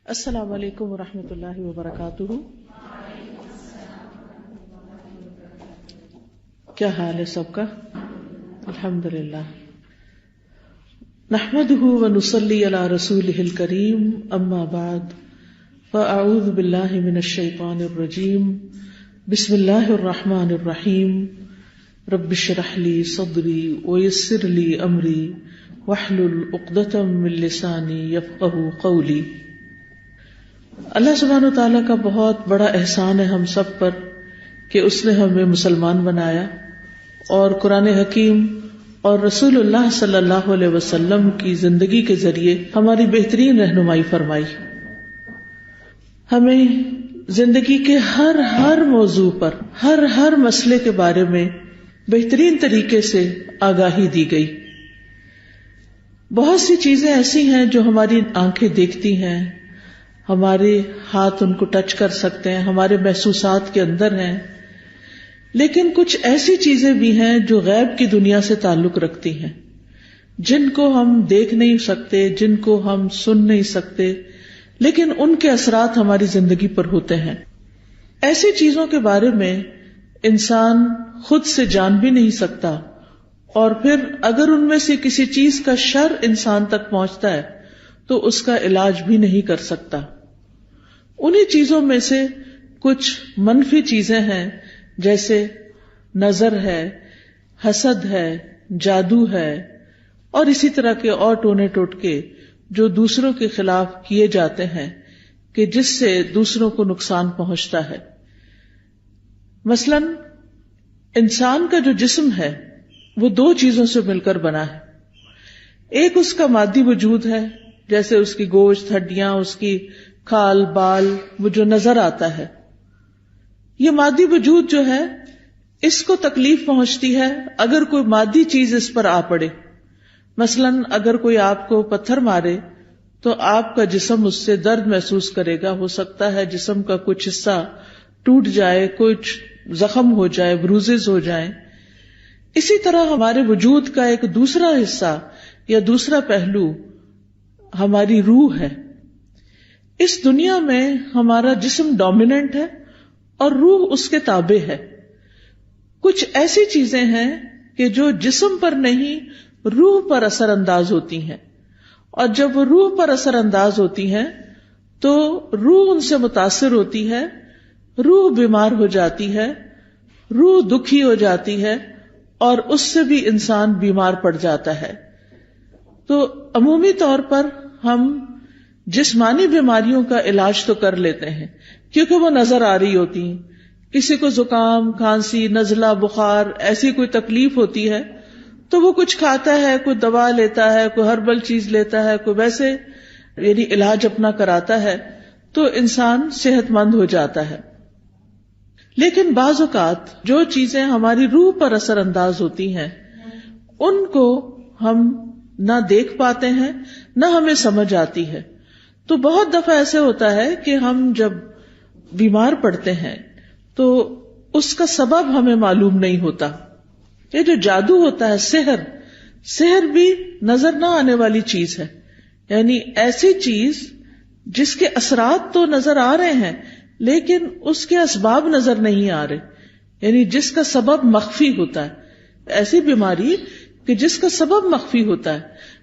السلام علیکم ورحمۃ اللہ وبرکاتہ. کیا حال ہے سب کا؟ الحمدللہ. نحمده ونصلی علی رسولہ الکریم. اما بعد فاعوذ باللہ من الشیطان الرجیم. بسم اللہ الرحمن الرحیم. رب اشرح لی صدری ویسر لی امری واحلل عقدۃ من لسانی یفقہوا قولی. اللہ سبحانہ وتعالیٰ کا بہت بڑا احسان ہے ہم سب پر کہ اس نے ہمیں مسلمان بنایا اور قرآن حکیم اور رسول اللہ صلی اللہ علیہ وسلم کی زندگی کے ذریعے ہماری بہترین رہنمائی فرمائی. ہمیں زندگی کے ہر موضوع پر ہر مسئلے کے بارے میں بہترین طریقے سے آگاہی دی گئی. بہت سی چیزیں ایسی ہیں جو ہماری آنکھیں دیکھتی ہیں، ہمارے ہاتھ ان کو ٹچ کر سکتے ہیں، ہمارے محسوسات کے اندر ہیں، لیکن کچھ ایسی چیزیں بھی ہیں جو غیب کی دنیا سے تعلق رکھتی ہیں، جن کو ہم دیکھ نہیں سکتے، جن کو ہم سن نہیں سکتے، لیکن ان کے اثرات ہماری زندگی پر ہوتے ہیں. ایسی چیزوں کے بارے میں انسان خود سے جان بھی نہیں سکتا، اور پھر اگر ان میں سے کسی چیز کا شر انسان تک پہنچتا ہے تو اس کا علاج بھی نہیں کر سکتا. انہی چیزوں میں سے کچھ منفی چیزیں ہیں، جیسے نظر ہے، حسد ہے، جادو ہے، اور اسی طرح کے اور ٹونے ٹوٹکے جو دوسروں کے خلاف کیے جاتے ہیں کہ جس سے دوسروں کو نقصان پہنچتا ہے. مثلا انسان کا جو جسم ہے وہ دو چیزوں سے مل کر بنا ہے. ایک اس کا مادی وجود ہے، جیسے اس کی گوشت، ہڈیاں، اس کی کھال بال، وہ جو نظر آتا ہے. یہ مادی وجود جو ہے اس کو تکلیف پہنچتی ہے اگر کوئی مادی چیز اس پر آ پڑے. مثلا اگر کوئی آپ کو پتھر مارے تو آپ کا جسم اس سے درد محسوس کرے گا. ہو سکتا ہے جسم کا کچھ حصہ ٹوٹ جائے، کچھ زخم ہو جائے، بروزز ہو جائیں. اسی طرح ہمارے وجود کا ایک دوسرا حصہ یا دوسرا پہلو ہماری روح ہے. اس دنیا میں ہمارا جسم ڈومیننٹ ہے اور روح اس کے تابع ہے. کچھ ایسی چیزیں ہیں کہ جو جسم پر نہیں روح پر اثر انداز ہوتی ہیں، اور جب وہ روح پر اثر انداز ہوتی ہیں تو روح ان سے متاثر ہوتی ہے، روح بیمار ہو جاتی ہے، روح دکھی ہو جاتی ہے، اور اس سے بھی انسان بیمار پڑ جاتا ہے. تو عمومی طور پر ہم جسمانی بیماریوں کا علاج تو کر لیتے ہیں کیونکہ وہ نظر آ رہی ہوتی ہیں. کسی کو زکام، کھانسی، نزلہ، بخار، ایسی کوئی تکلیف ہوتی ہے تو وہ کچھ کھاتا ہے، کوئی دوا لیتا ہے، کوئی ہربل چیز لیتا ہے، کوئی ویسے یعنی علاج اپنا کراتا ہے تو انسان صحت مند ہو جاتا ہے. لیکن بعض اوقات جو چیزیں ہماری روح پر اثر انداز ہوتی ہیں ان کو ہم نہ دیکھ پاتے ہیں، نہ ہمیں سمجھ آتی ہے. تو بہت دفعہ ایسے ہوتا ہے کہ ہم جب بیمار پڑتے ہیں تو اس کا سبب ہمیں معلوم نہیں ہوتا. یہ جو جادو ہوتا ہے، سحر بھی نظر نہ آنے والی چیز ہے. یعنی ایسی چیز جس کے اثرات تو نظر آ رہے ہیں لیکن اس کے اسباب نظر نہیں آ رہے، یعنی جس کا سبب مخفی ہوتا ہے. ایسی بیماری کہ جس کا سبب مخفی ہوتا ہے.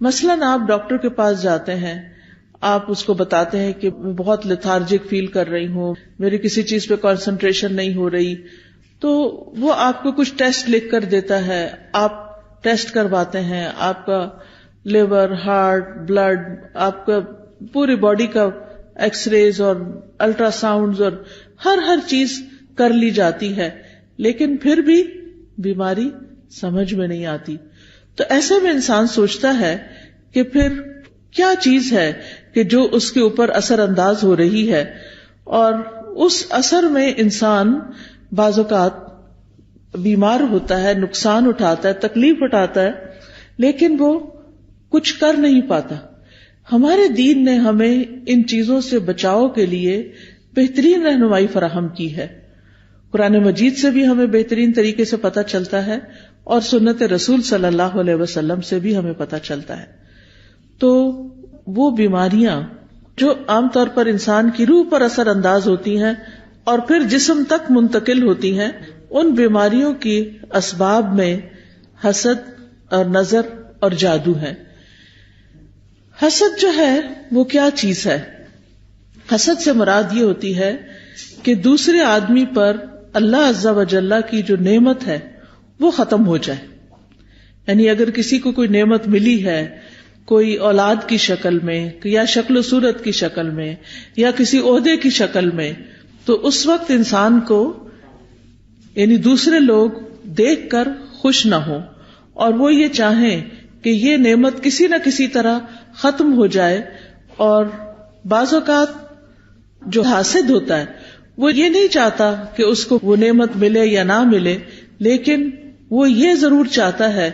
مثلاً آپ ڈاکٹر کے پاس جاتے ہیں، آپ اس کو بتاتے ہیں کہ میں بہت لیتھارجک فیل کر رہی ہوں، میری کسی چیز پہ کنسنٹریشن نہیں ہو رہی، تو وہ آپ کو کچھ ٹیسٹ لکھ کر دیتا ہے. آپ ٹیسٹ کرواتے ہیں، آپ کا لیور، ہارٹ، بلڈ، آپ کا پوری باڈی کا ایکس ریز اور الٹرا ساؤنڈز اور ہر چیز کر لی جاتی ہے، لیکن پھر بھی بیماری سمجھ میں نہیں آتی. تو ایسے میں انسان سوچتا ہے کہ پھر کیا چیز ہے کہ جو اس کے اوپر اثر انداز ہو رہی ہے، اور اس اثر میں انسان بعض اوقات بیمار ہوتا ہے، نقصان اٹھاتا ہے، تکلیف اٹھاتا ہے، لیکن وہ کچھ کر نہیں پاتا. ہمارے دین نے ہمیں ان چیزوں سے بچاؤ کے لیے بہترین رہنمائی فراہم کی ہے. قرآن مجید سے بھی ہمیں بہترین طریقے سے پتہ چلتا ہے اور سنت رسول صلی اللہ علیہ وسلم سے بھی ہمیں پتہ چلتا ہے. تو وہ بیماریاں جو عام طور پر انسان کی روح پر اثر انداز ہوتی ہیں اور پھر جسم تک منتقل ہوتی ہیں، ان بیماریوں کی اسباب میں حسد اور نظر اور جادو ہے۔ حسد جو ہے وہ کیا چیز ہے؟ حسد سے مراد یہ ہوتی ہے کہ دوسرے آدمی پر اللہ عز و جل کی جو نعمت ہے وہ ختم ہو جائے۔ یعنی اگر کسی کو کوئی نعمت ملی ہے، کوئی اولاد کی شکل میں یا شکل و صورت کی شکل میں یا کسی عہدے کی شکل میں، تو اس وقت انسان کو یعنی دوسرے لوگ دیکھ کر خوش نہ ہوں اور وہ یہ چاہیں کہ یہ نعمت کسی نہ کسی طرح ختم ہو جائے۔ اور بعض اوقات جو حاسد ہوتا ہے وہ یہ نہیں چاہتا کہ اس کو وہ نعمت ملے یا نہ ملے، لیکن وہ یہ ضرور چاہتا ہے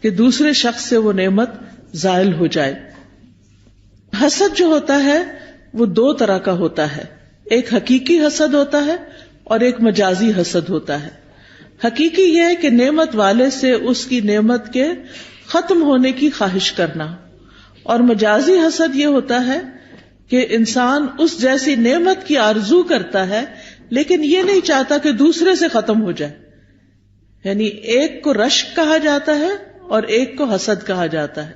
کہ دوسرے شخص سے وہ نعمت زائل ہو جائے۔ حسد جو ہوتا ہے وہ دو طرح کا ہوتا ہے، ایک حقیقی حسد ہوتا ہے اور ایک مجازی حسد ہوتا ہے۔ حقیقی یہ ہے کہ نعمت والے سے اس کی نعمت کے ختم ہونے کی خواہش کرنا، اور مجازی حسد یہ ہوتا ہے کہ انسان اس جیسی نعمت کی آرزو کرتا ہے لیکن یہ نہیں چاہتا کہ دوسرے سے ختم ہو جائے۔ یعنی ایک کو رشک کہا جاتا ہے اور ایک کو حسد کہا جاتا ہے۔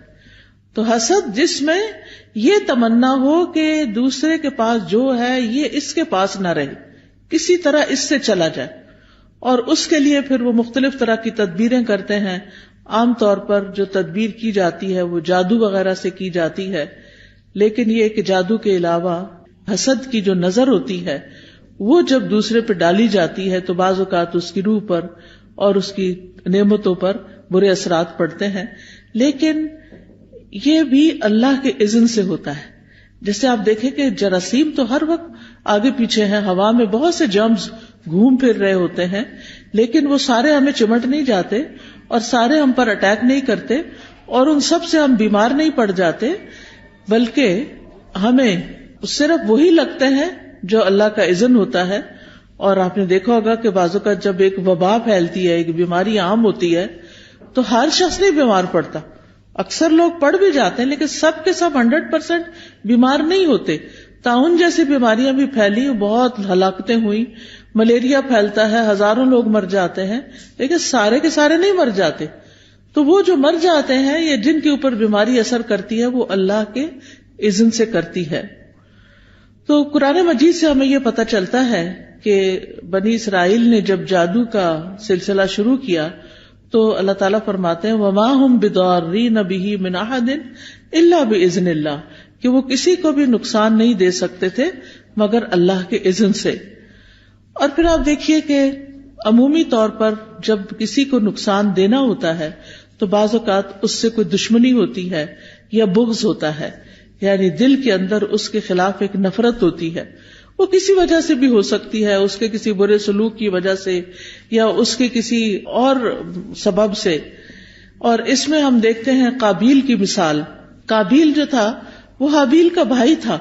تو حسد جس میں یہ تمنا ہو کہ دوسرے کے پاس جو ہے یہ اس کے پاس نہ رہے، کسی طرح اس سے چلا جائے، اور اس کے لیے پھر وہ مختلف طرح کی تدبیریں کرتے ہیں۔ عام طور پر جو تدبیر کی جاتی ہے وہ جادو وغیرہ سے کی جاتی ہے، لیکن یہ کہ جادو کے علاوہ حسد کی جو نظر ہوتی ہے وہ جب دوسرے پہ ڈالی جاتی ہے تو بعض اوقات اس کی روح پر اور اس کی نعمتوں پر برے اثرات پڑتے ہیں، لیکن یہ بھی اللہ کے اذن سے ہوتا ہے۔ جیسے آپ دیکھیں کہ جراثیم تو ہر وقت آگے پیچھے ہیں، ہوا میں بہت سے جرمز گھوم پھر رہے ہوتے ہیں، لیکن وہ سارے ہمیں چمٹ نہیں جاتے اور سارے ہم پر اٹیک نہیں کرتے اور ان سب سے ہم بیمار نہیں پڑ جاتے، بلکہ ہمیں صرف وہی لگتے ہیں جو اللہ کا اذن ہوتا ہے۔ اور آپ نے دیکھا ہوگا کہ بعضوں کا جب ایک وبا پھیلتی ہے، ایک بیماری عام ہوتی ہے، تو ہر شخص نہیں بیمار پڑتا، اکثر لوگ پڑ بھی جاتے ہیں لیکن سب کے سب 100% بیمار نہیں ہوتے۔ طاعون جیسی بیماریاں بھی پھیلی، بہت ہلاکتیں ہوئی، ملیریا پھیلتا ہے، ہزاروں لوگ مر جاتے ہیں، لیکن سارے کے سارے نہیں مر جاتے۔ تو وہ جو مر جاتے ہیں یا جن کے اوپر بیماری اثر کرتی ہے وہ اللہ کے اذن سے کرتی ہے۔ تو قرآن مجید سے ہمیں یہ پتہ چلتا ہے کہ بنی اسرائیل نے جب جادو کا سلسلہ شروع کیا تو اللہ تعالیٰ فرماتے ہیں وَمَا هُمْ بِضَارِّينَ بِهِ مِنْ أَحَدٍ إِلَّا بِإِذْنِ اللَّهِ، کہ وہ کسی کو بھی نقصان نہیں دے سکتے تھے مگر اللہ کے اذن سے۔ اور پھر آپ دیکھیے کہ عمومی طور پر جب کسی کو نقصان دینا ہوتا ہے تو بعض اوقات اس سے کوئی دشمنی ہوتی ہے یا بغض ہوتا ہے، یعنی دل کے اندر اس کے خلاف ایک نفرت ہوتی ہے، وہ کسی وجہ سے بھی ہو سکتی ہے، اس کے کسی برے سلوک کی وجہ سے یا اس کے کسی اور سبب سے۔ اور اس میں ہم دیکھتے ہیں قابیل کی مثال۔ قابیل جو تھا وہ حابیل کا بھائی تھا،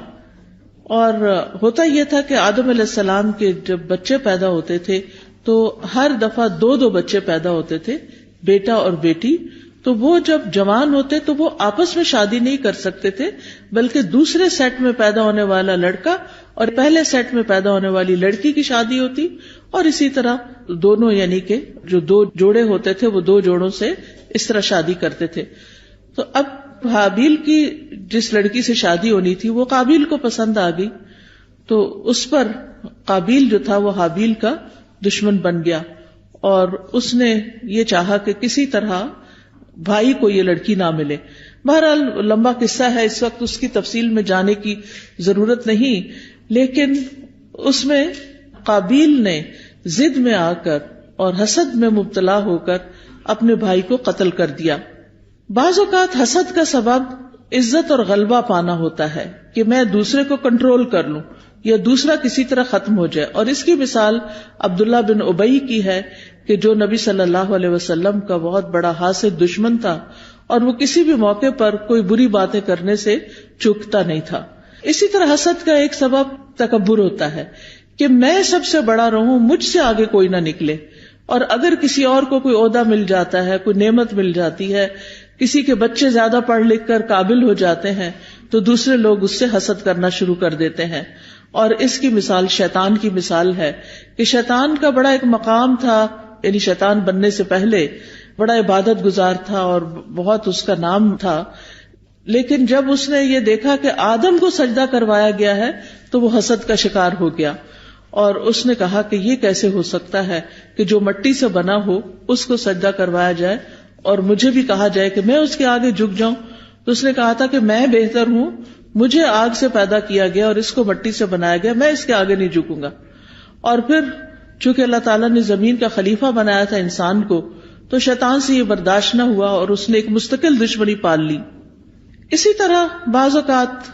اور ہوتا یہ تھا کہ آدم علیہ السلام کے جب بچے پیدا ہوتے تھے تو ہر دفعہ 2 بچے پیدا ہوتے تھے، بیٹا اور بیٹی۔ تو وہ جب جوان ہوتے تو وہ آپس میں شادی نہیں کر سکتے تھے، بلکہ دوسرے سیٹ میں پیدا ہونے والا لڑکا اور پہلے سیٹ میں پیدا ہونے والی لڑکی کی شادی ہوتی، اور اسی طرح دونوں یعنی کہ جو 2 جوڑے ہوتے تھے وہ 2 جوڑوں سے اس طرح شادی کرتے تھے۔ تو اب حابیل کی جس لڑکی سے شادی ہونی تھی وہ قابیل کو پسند آ گئی، تو اس پر قابیل جو تھا وہ حابیل کا دشمن بن گیا، اور اس نے یہ چاہا کہ کسی طرح بھائی کو یہ لڑکی نہ ملے۔ بہرحال لمبا قصہ ہے، اس وقت اس کی تفصیل میں جانے کی ضرورت نہیں، لیکن اس میں قابیل نے ضد میں آ کر اور حسد میں مبتلا ہو کر اپنے بھائی کو قتل کر دیا۔ بعض اوقات حسد کا سبب عزت اور غلبہ پانا ہوتا ہے کہ میں دوسرے کو کنٹرول کر لوں یا دوسرا کسی طرح ختم ہو جائے، اور اس کی مثال عبداللہ بن ابی کی ہے کہ جو نبی صلی اللہ علیہ وسلم کا بہت بڑا حاسد دشمن تھا، اور وہ کسی بھی موقع پر کوئی بری باتیں کرنے سے چوکتا نہیں تھا۔ اسی طرح حسد کا ایک سبب تکبر ہوتا ہے کہ میں سب سے بڑا رہوں، مجھ سے آگے کوئی نہ نکلے، اور اگر کسی اور کو کوئی عہدہ مل جاتا ہے، کوئی نعمت مل جاتی ہے، کسی کے بچے زیادہ پڑھ لکھ کر قابل ہو جاتے ہیں، تو دوسرے لوگ اس سے حسد کرنا شروع کر دیتے ہیں. اور اس کی مثال شیطان کی مثال ہے کہ شیطان کا بڑا ایک مقام تھا، یعنی شیطان بننے سے پہلے بڑا عبادت گزار تھا اور بہت اس کا نام تھا، لیکن جب اس نے یہ دیکھا کہ آدم کو سجدہ کروایا گیا ہے تو وہ حسد کا شکار ہو گیا، اور اس نے کہا کہ یہ کیسے ہو سکتا ہے کہ جو مٹی سے بنا ہو اس کو سجدہ کروایا جائے اور مجھے بھی کہا جائے کہ میں اس کے آگے جھک جاؤں. تو اس نے کہا تھا کہ میں بہتر ہوں، مجھے آگ سے پیدا کیا گیا اور اس کو مٹی سے بنایا گیا، میں اس کے آگے نہیں جھکوں گا. اور پھر چونکہ اللہ تعالیٰ نے زمین کا خلیفہ بنایا تھا انسان کو، تو شیطان سے یہ برداشت نہ ہوا اور اس نے ایک مستقل دشمنی پال لی. اسی طرح بعض اوقات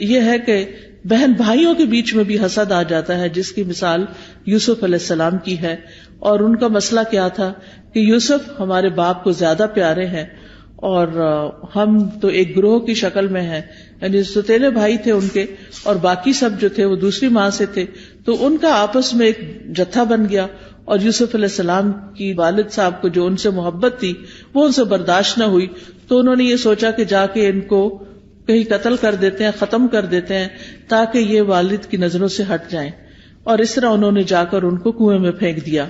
یہ ہے کہ بہن بھائیوں کے بیچ میں بھی حسد آ جاتا ہے، جس کی مثال یوسف علیہ السلام کی ہے. اور ان کا مسئلہ کیا تھا کہ یوسف ہمارے باپ کو زیادہ پیارے ہیں اور ہم تو ایک گروہ کی شکل میں ہیں، یعنی ستیلے بھائی تھے ان کے، اور باقی سب جو تھے وہ دوسری ماں سے تھے، تو ان کا آپس میں ایک جتھا بن گیا. اور یوسف علیہ السلام کی والد صاحب کو جو ان سے محبت تھی وہ ان سے برداشت نہ ہوئی، تو انہوں نے یہ سوچا کہ جا کے ان کو کہیں قتل کر دیتے ہیں، ختم کر دیتے ہیں تاکہ یہ والد کی نظروں سے ہٹ جائیں، اور اس طرح انہوں نے جا کر ان کو کنویں میں پھینک دیا.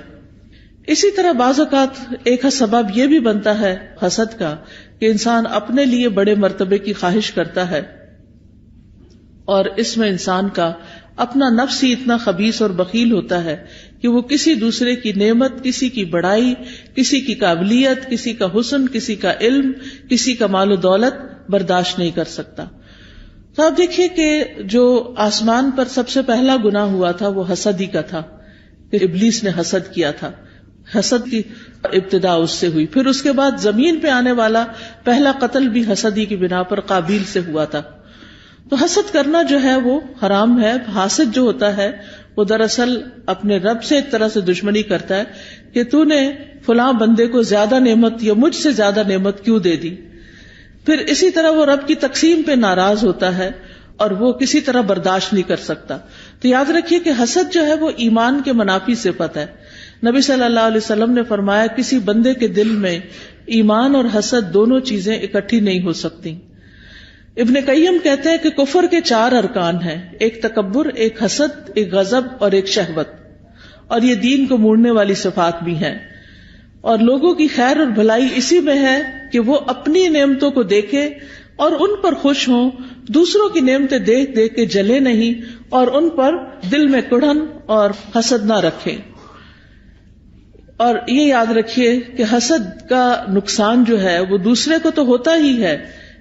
اسی طرح بعض اوقات ایک سبب یہ بھی بنتا ہے حسد کا کہ انسان اپنے لیے بڑے مرتبے کی خواہش کرتا ہے، اور اس میں انسان کا اپنا نفس ہی اتنا خبیث اور بخیل ہوتا ہے کہ وہ کسی دوسرے کی نعمت، کسی کی بڑائی، کسی کی قابلیت، کسی کا حسن، کسی کا علم، کسی کا مال و دولت برداشت نہیں کر سکتا. تو آپ دیکھیے کہ جو آسمان پر سب سے پہلا گناہ ہوا تھا وہ حسد ہی کا تھا کہ ابلیس نے حسد کیا تھا. حسد کی ابتدا اس سے ہوئی. پھر اس کے بعد زمین پہ آنے والا پہلا قتل بھی حسد ہی کی بنا پر قابیل سے ہوا تھا. تو حسد کرنا جو ہے وہ حرام ہے. حاسد جو ہوتا ہے وہ دراصل اپنے رب سے ایک طرح سے دشمنی کرتا ہے کہ تو نے فلاں بندے کو زیادہ نعمت یا مجھ سے زیادہ نعمت کیوں دے دی. پھر اسی طرح وہ رب کی تقسیم پہ ناراض ہوتا ہے اور وہ کسی طرح برداشت نہیں کر سکتا. تو یاد رکھیے کہ حسد جو ہے وہ ایمان کے منافی صفت ہے. نبی صلی اللہ علیہ وسلم نے فرمایا کسی بندے کے دل میں ایمان اور حسد دونوں چیزیں اکٹھی نہیں ہو سکتی. ابن قیم کہتے ہیں کہ کفر کے 4 ارکان ہیں، ایک تکبر، ایک حسد، ایک غضب اور ایک شہوت، اور یہ دین کو موڑنے والی صفات بھی ہیں. اور لوگوں کی خیر اور بھلائی اسی میں ہے کہ وہ اپنی نعمتوں کو دیکھے اور ان پر خوش ہوں، دوسروں کی نعمتیں دیکھ دیکھ کے جلے نہیں اور ان پر دل میں کڑھن اور حسد نہ رکھیں. اور یہ یاد رکھیے کہ حسد کا نقصان جو ہے وہ دوسرے کو تو ہوتا ہی ہے،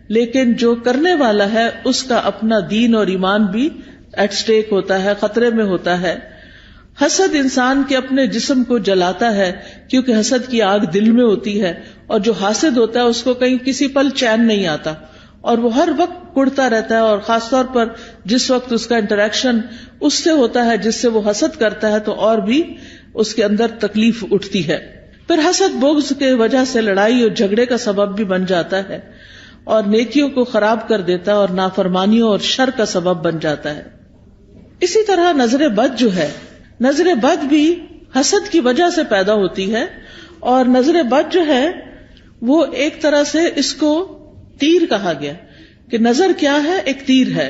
لیکن جو کرنے والا ہے اس کا اپنا دین اور ایمان بھی ایٹ سٹیک ہوتا ہے، خطرے میں ہوتا ہے. حسد انسان کے اپنے جسم کو جلاتا ہے کیونکہ حسد کی آگ دل میں ہوتی ہے، اور جو حاسد ہوتا ہے اس کو کہیں کسی پل چین نہیں آتا اور وہ ہر وقت کڑتا رہتا ہے، اور خاص طور پر جس وقت اس کا انٹریکشن اس سے ہوتا ہے جس سے وہ حسد کرتا ہے تو اور بھی اس کے اندر تکلیف اٹھتی ہے. پھر حسد بغض کے وجہ سے لڑائی اور جھگڑے کا سبب بھی بن جاتا ہے اور نیکیوں کو خراب کر دیتا ہے اور نافرمانیوں اور شر کا سبب بن جاتا ہے. اسی طرح نظر بد جو ہے، نظر بد بھی حسد کی وجہ سے پیدا ہوتی ہے، اور نظر بد جو ہے وہ ایک طرح سے اس کو تیر کہا گیا کہ نظر کیا ہے، ایک تیر ہے.